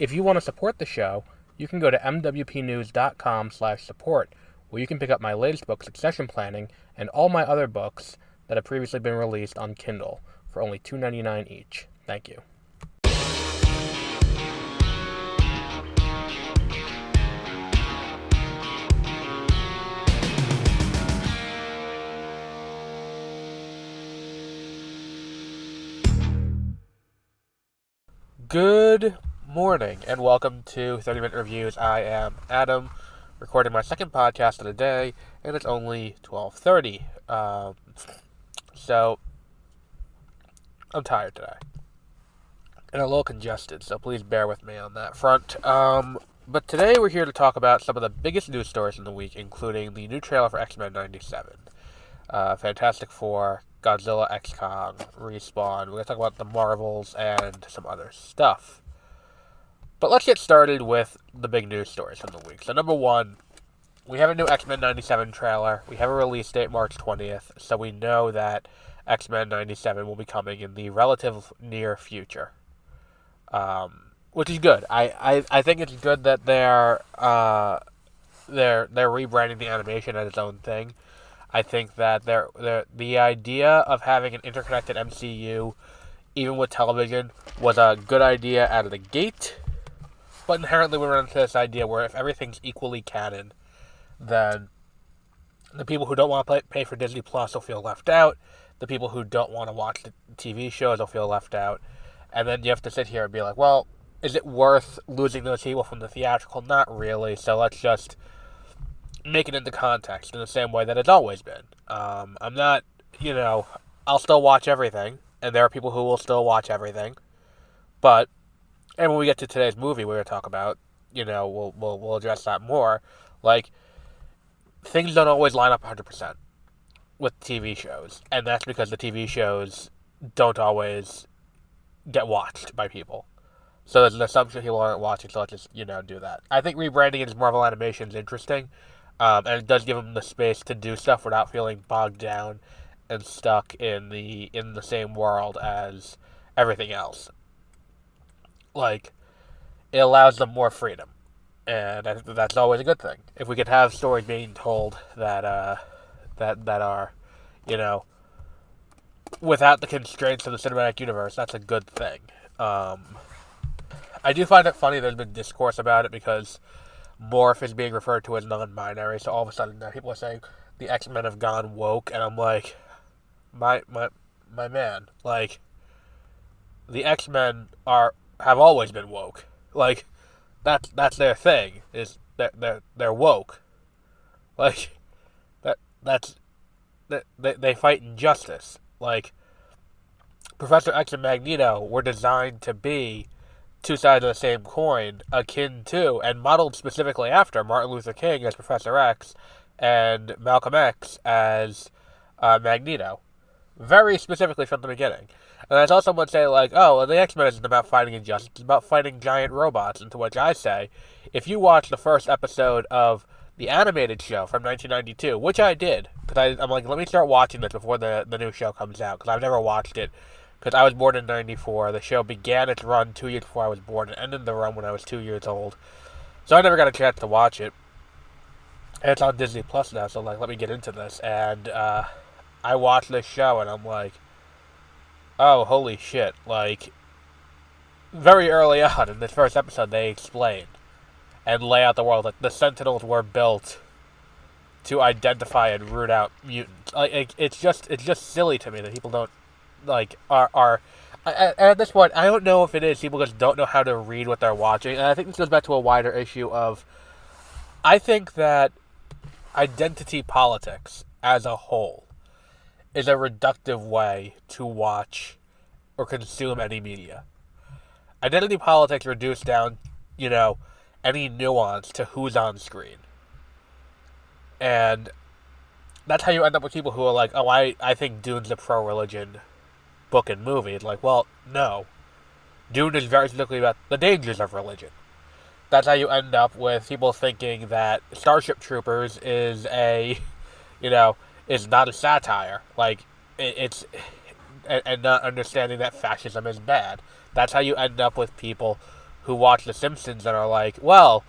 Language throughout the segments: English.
If you want to support the show, you can go to mwpnews.com/support, where you can pick up my latest book, Succession Planning, and all my other books that have previously been released on Kindle for only $2.99 each. Thank you. Good morning, and welcome to 30-Minute Reviews. I am Adam, recording my second podcast of the day, and it's only 12:30. So, I'm tired today, and a little congested, so please bear with me on that front. But today we're here to talk about some of the biggest news stories in the week, including the new trailer for X-Men 97, Fantastic Four, Godzilla X Kong, Respawn. We're going to talk about the Marvels and some other stuff. But let's get started with the big news stories from the week. So number one, we have a new X-Men 97 trailer. We have a release date March 20th, so we know that X-Men 97 will be coming in the relative near future, which is good. I think it's good that they're rebranding the animation as its own thing. I think that the idea of having an interconnected MCU, even with television, was a good idea out of the gate. But inherently we run into this idea where if everything's equally canon, then the people who don't want to pay for Disney Plus will feel left out. The people who don't want to watch the TV shows will feel left out. And then you have to sit here and be like, well, is it worth losing those people from the theatrical? Not really, so let's just make it into context in the same way that it's always been. I'm not, I'll still watch everything, and there are people who will still watch everything. But, and when we get to today's movie we're going to talk about, we'll address that more. Like, things don't always line up 100% with TV shows, and that's because the TV shows don't always get watched by people. So there's an assumption people aren't watching, so let's just, do that. I think rebranding into Marvel Animation is interesting. And it does give them the space to do stuff without feeling bogged down and stuck in the same world as everything else. Like, it allows them more freedom, and I think that's always a good thing. If we could have stories being told that are, without the constraints of the cinematic universe, that's a good thing. I do find it funny there's been discourse about it because Morph is being referred to as non-binary, so all of a sudden now people are saying the X-Men have gone woke, and I'm like, my man, like, the X-Men have always been woke. Like, that's their thing, is they're woke. Like, they fight injustice. Like, Professor X and Magneto were designed to be two sides of the same coin, akin to, and modeled specifically after Martin Luther King as Professor X and Malcolm X as Magneto. Very specifically from the beginning. And I saw someone say, like, oh, well, the X-Men isn't about fighting injustice, it's about fighting giant robots. And to which I say, if you watch the first episode of the animated show from 1992, which I did, because I'm like, let me start watching this before the new show comes out, because I've never watched it. Because I was born in 94, the show began its run 2 years before I was born, and ended the run when I was 2 years old. So I never got a chance to watch it. And it's on Disney Plus now, so, like, let me get into this. And I watched this show, and I'm like, oh, holy shit. Like, very early on in this first episode, they explain and lay out the world. Like, the Sentinels were built to identify and root out mutants. Like, it's just silly to me that people don't, like, at this point, I don't know if it is people just don't know how to read what they're watching, and I think this goes back to a wider issue of, I think that identity politics as a whole is a reductive way to watch or consume any media. Identity politics reduce down, any nuance to who's on screen. And that's how you end up with people who are like, oh, I think Dune's a pro-religion book and movie. It's like, well, no. Dune is very specifically about the dangers of religion. That's how you end up with people thinking that Starship Troopers is is not a satire. Like, and not understanding that fascism is bad. That's how you end up with people who watch The Simpsons and are like, well,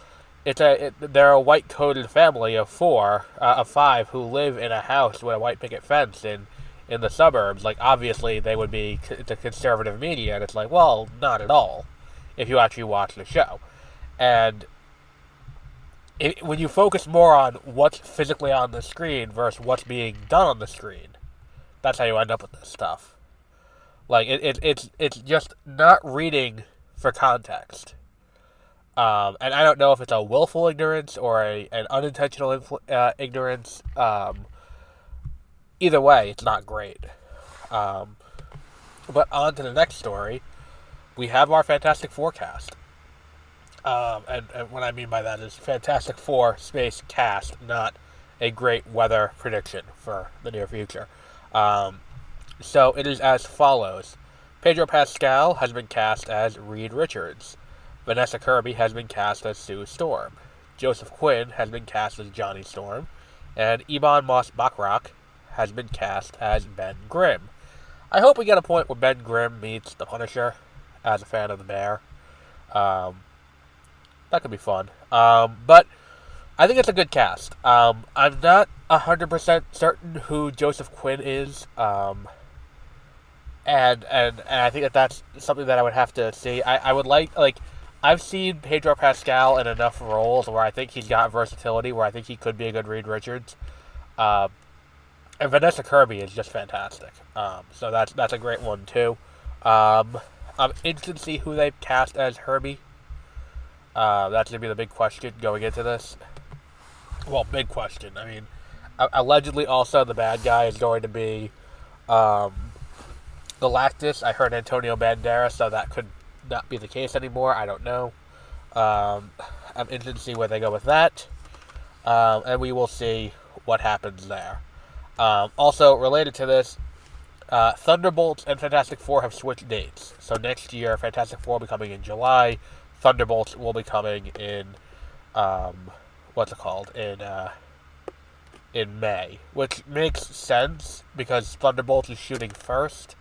they're a white coded family of five who live in a house with a white picket fence in the suburbs. Like, obviously they would be the conservative media, and it's like, well, not at all, if you actually watch the show. And when you focus more on what's physically on the screen versus what's being done on the screen, that's how you end up with this stuff. Like, it's just not reading for context. And I don't know if it's a willful ignorance or an unintentional ignorance. Either way, it's not great. But on to the next story. We have our Fantastic Four cast. And what I mean by that is Fantastic Four space cast, not a great weather prediction for the near future. So it is as follows. Pedro Pascal has been cast as Reed Richards. Vanessa Kirby has been cast as Sue Storm. Joseph Quinn has been cast as Johnny Storm. And Ebon Moss-Bachrach has been cast as Ben Grimm. I hope we get a point where Ben Grimm meets the Punisher as a fan of the Bear. That could be fun. But I think it's a good cast. I'm not 100% certain who Joseph Quinn is. And I think that's something that I would have to see. I would like, I've seen Pedro Pascal in enough roles where I think he's got versatility, where I think he could be a good Reed Richards. And Vanessa Kirby is just fantastic. So that's a great one, too. I'm interested to see who they cast as Herbie. That's going to be the big question going into this. Well, big question. I mean, allegedly also the bad guy is going to be Galactus. I heard Antonio Banderas, so that could not be the case anymore. I don't know. I'm interested to see where they go with that. And we will see what happens there. Also, related to this, Thunderbolts and Fantastic Four have switched dates. So next year, Fantastic Four will be coming in July. Thunderbolts will be coming in, in May. Which makes sense, because Thunderbolts is shooting first,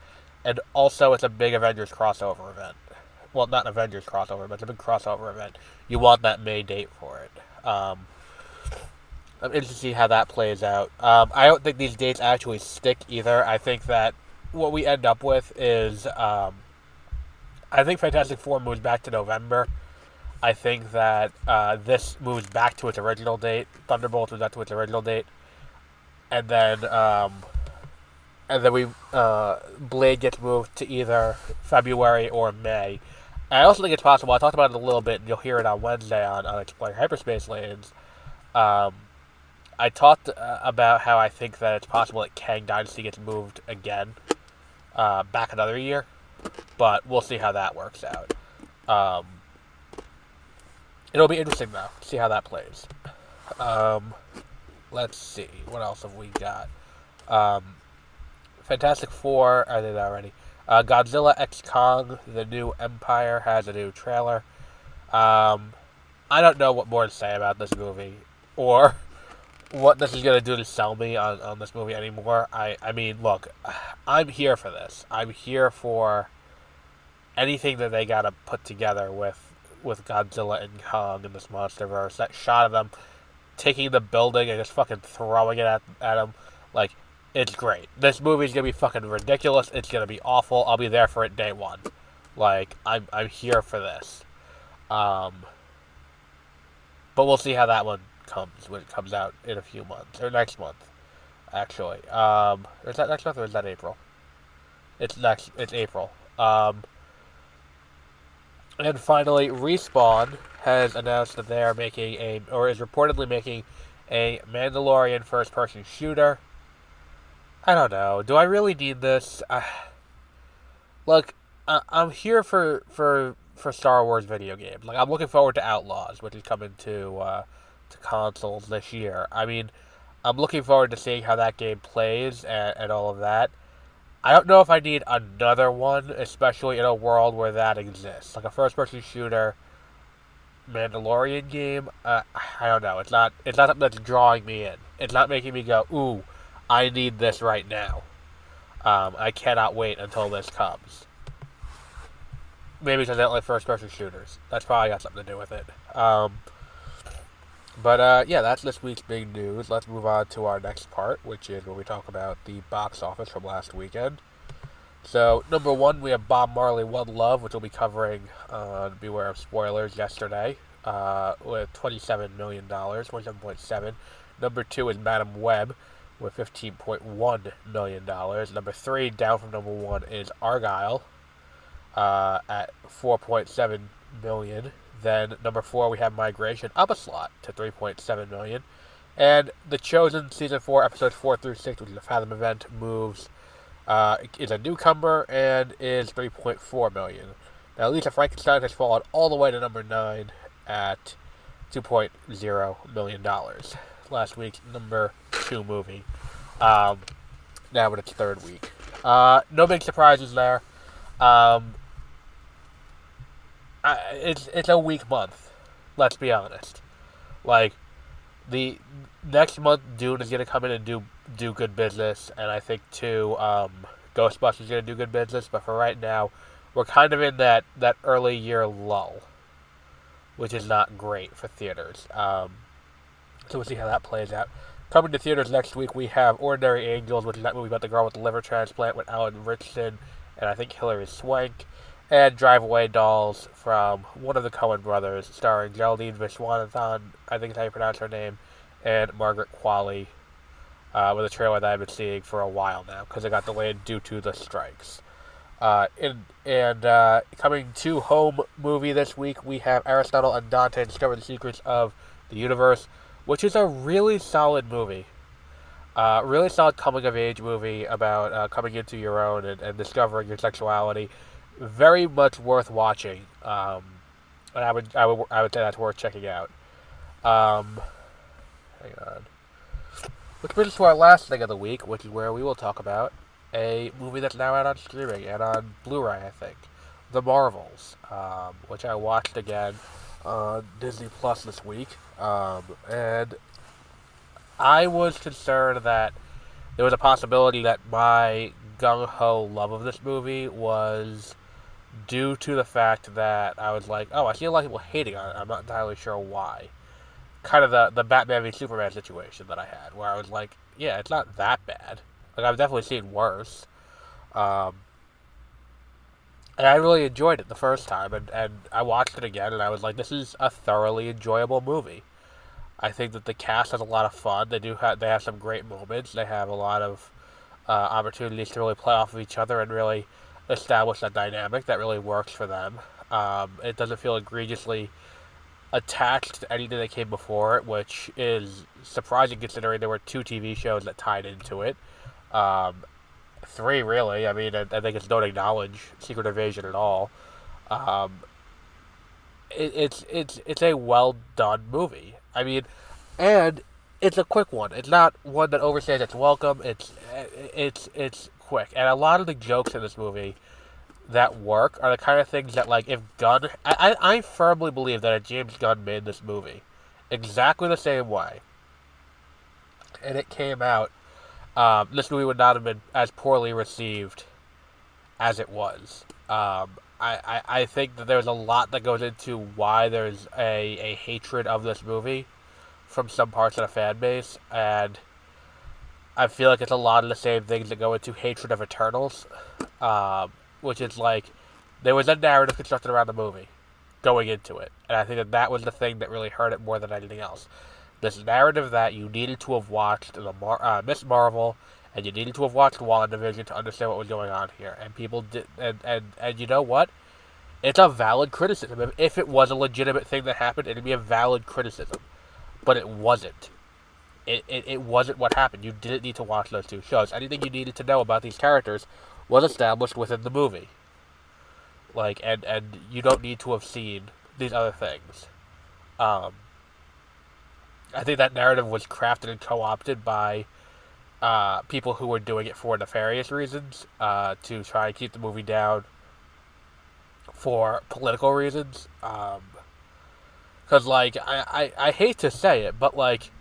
and also it's a big Avengers crossover event. Well, not an Avengers crossover, but it's a big crossover event. You want that May date for it. I'm interested to see how that plays out. I don't think these dates actually stick either. I think that what we end up with is, I think Fantastic Four moves back to November. I think that this moves back to its original date. Thunderbolts moves back to its original date. And then Blade gets moved to either February or May. And I also think it's possible, I talked about it a little bit, and you'll hear it on Wednesday on Exploring Hyperspace Lanes. I talked about how I think that it's possible that Kang Dynasty gets moved again, back another year. But we'll see how that works out. It'll be interesting, though, to see how that plays. Let's see. What else have we got? Fantastic Four, I did that already. Godzilla X Kong, the new Empire, has a new trailer. I don't know what more to say about this movie, or what this is going to do to sell me on this movie anymore. I mean, look, I'm here for this. I'm here for anything that they got to put together with Godzilla and Kong in this MonsterVerse. That shot of them taking the building and just fucking throwing it at them, like, it's great. This movie's gonna be fucking ridiculous. It's gonna be awful. I'll be there for it day one. Like, I'm here for this. But we'll see how that one comes when it comes out in a few months, or next month, actually. Is that next month or is that April? It's April. And finally, Respawn has announced that they are making is reportedly making a Mandalorian first-person shooter. I don't know. Do I really need this? Look, I'm here for Star Wars video games. Like, I'm looking forward to Outlaws, which is coming to consoles this year. I mean, I'm looking forward to seeing how that game plays and all of that. I don't know if I need another one, especially in a world where that exists. Like a first-person shooter Mandalorian game, I don't know. It's not something that's drawing me in. It's not making me go, ooh, I need this right now. I cannot wait until this comes. Maybe because I don't like first-person shooters. That's probably got something to do with it. But yeah, that's this week's big news. Let's move on to our next part, which is where we talk about the box office from last weekend. So, number one, we have Bob Marley, One Love, which we'll be covering on Beware of Spoilers yesterday, with $27 million, 27.7. Number two is Madam Web, with $15.1 million. Number three, down from number one, is Argyle, at $4.7 million. Then, number four, we have Migration, up a slot to $3.7 million. And The Chosen, Season 4, Episodes 4 through 6, which is a Fathom event, moves... is a newcomer and is $3.4 million. Now, Lisa Frankenstein has fallen all the way to number 9 at $2.0 million. Last week's number 2 movie. Now in its third week. No big surprises there. It's a weak month. Let's be honest. Like, the next month, Dune is going to come in and do good business, and I think too, Ghostbusters is going to do good business. But for right now, we're kind of in that early year lull, which is not great for theaters. So we'll see how that plays out. Coming to theaters next week, we have Ordinary Angels, which is that movie about the girl with the liver transplant with Alan Ritchson and I think Hilary Swank, and Drive Away Dolls from one of the Coen brothers, starring Geraldine Viswanathan, I think is how you pronounce her name, and Margaret Qualley, with a trailer that I've been seeing for a while now, because it got delayed due to the strikes. Coming to home movie this week, we have Aristotle and Dante Discover the Secrets of the Universe, which is a really solid movie. Really solid coming-of-age movie about coming into your own and discovering your sexuality. Very much worth watching. And I would say that's worth checking out. Hang on. Which brings us to our last thing of the week, which is where we will talk about a movie that's now out on streaming and on Blu-ray, I think. The Marvels, which I watched again on Disney Plus this week. And I was concerned that there was a possibility that my gung-ho love of this movie was due to the fact that I was like, oh, I see a lot of people hating on it. I'm not entirely sure why. Kind of the Batman v Superman situation that I had, where I was like, yeah, it's not that bad. Like, I've definitely seen worse. And I really enjoyed it the first time, and I watched it again, and I was like, this is a thoroughly enjoyable movie. I think that the cast has a lot of fun. They have some great moments. They have a lot of opportunities to really play off of each other and really establish a dynamic that really works for them. It doesn't feel egregiously attached to anything that came before it, which is surprising considering there were 2 TV shows that tied into it. 3, really. I mean, I think it's don't acknowledge Secret Invasion at all. It's a well done movie. I mean, and it's a quick one. It's not one that overstays its welcome. It's quick, and a lot of the jokes in this movie that work are the kind of things that, like, if Gunn... I firmly believe that if James Gunn made this movie exactly the same way, and it came out, this movie would not have been as poorly received as it was. I think that there's a lot that goes into why there's a hatred of this movie from some parts of the fan base, and I feel like it's a lot of the same things that go into hatred of Eternals, which is like, there was a narrative constructed around the movie going into it, and I think that was the thing that really hurt it more than anything else. This narrative that you needed to have watched Miss Marvel, and you needed to have watched WandaVision to understand what was going on here. And people did, and you know what? It's a valid criticism. If it was a legitimate thing that happened, it'd be a valid criticism. But it wasn't. It wasn't what happened. You didn't need to watch those 2 shows. Anything you needed to know about these characters was established within the movie. Like, and you don't need to have seen these other things. I think that narrative was crafted and co-opted by people who were doing it for nefarious reasons, to try and keep the movie down for political reasons. Because, like, I hate to say it, but, like,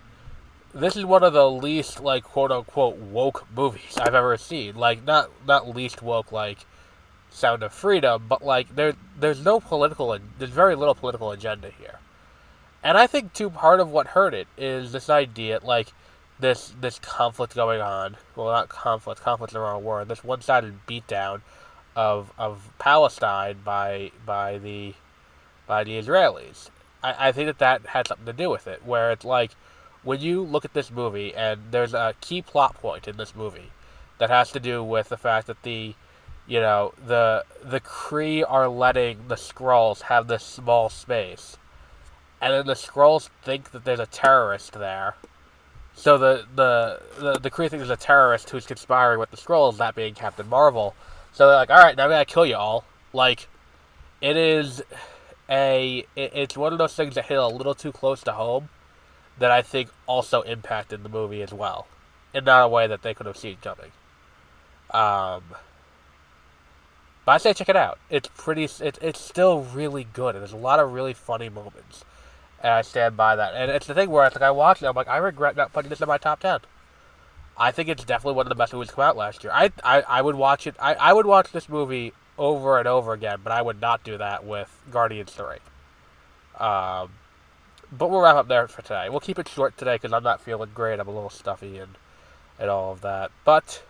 this is one of the least, like, quote-unquote woke movies I've ever seen. Like, not least woke, like, Sound of Freedom, but like there's no political, there's very little political agenda here. And I think too part of what hurt it is this idea, like this conflict going on. Well, not conflict. Conflict's the wrong word. This one-sided beatdown of Palestine by the Israelis. I think that had something to do with it, where it's like when you look at this movie, and there's a key plot point in this movie that has to do with the fact that the Kree are letting the Skrulls have this small space, and then the Skrulls think that there's a terrorist there. So the Kree think there's a terrorist who's conspiring with the Skrulls, that being Captain Marvel. So they're like, all right, now we gotta kill you all. Like, it is it's one of those things that hit a little too close to home that I think also impacted the movie as well, in not a way that they could have seen coming. But I say check it out. It's still really good, and there's a lot of really funny moments, and I stand by that. And it's the thing where it's like I watched it, I'm like, I regret not putting this in my top 10. I think it's definitely one of the best movies to come out last year. I would watch it. I would watch this movie over and over again, but I would not do that with Guardians 3. But we'll wrap up there for today. We'll keep it short today because I'm not feeling great. I'm a little stuffy and all of that. But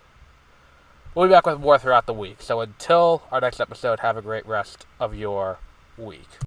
we'll be back with more throughout the week. So until our next episode, have a great rest of your week.